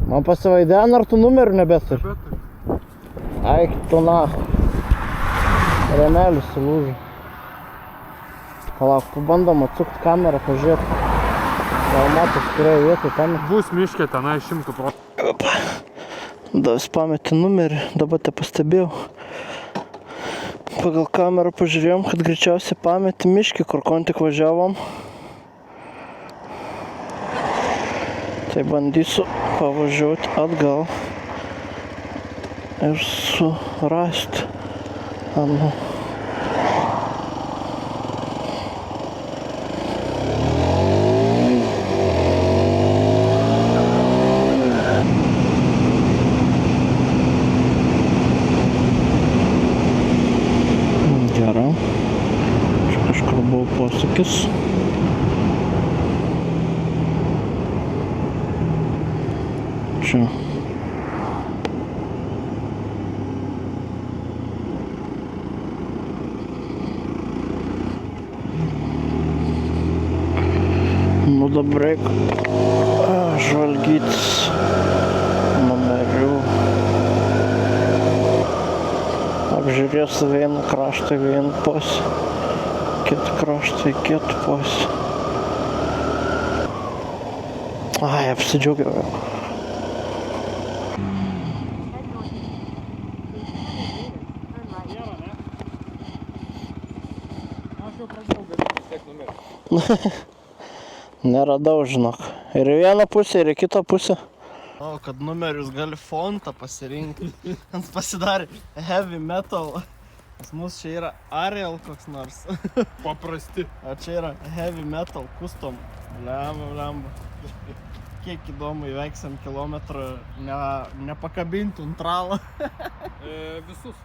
Man pasivaidėn, ar tu numerių nebeturi? Nebeturi. Aik, tu na. Rėmelis sulūžo. Palauk, pabandom atsukti kamerą, pažiūrėti. Gal matos, kurioje vietoje pametė. Bus miškė tenai 100%. Davas pametė numerį, dabar te pastebėjau. Pagal kamerą pažiūrėjom, kad greičiausiai pametė miškį, kur tik važiavom. Tai bandysiu pavažiuoti atgal ir surasti. Anu. Gerai. Čia kažkur buvo posūkis. Čia. Nu dabar reikia žvalgytis numerių. Apžiūrėsiu vieną kraštą į vieną pusę, kitą kraštą į kitą pusę. Ai, apsidžiaugiau jau. Aš jau pradėjau galėti vis tiek numerį. Neradau, žinok. Ir į vieną pusę, ir į kitą pusę. O, kad numerius gali fontą pasirinkti. Ant pasidarė heavy metal. Pas mus čia yra Ariel koks nors. Paprasti. O čia yra heavy metal custom. Lemba. Kiek įdomu, įveiksim kilometrą nepakabintų ant tralą. Visus.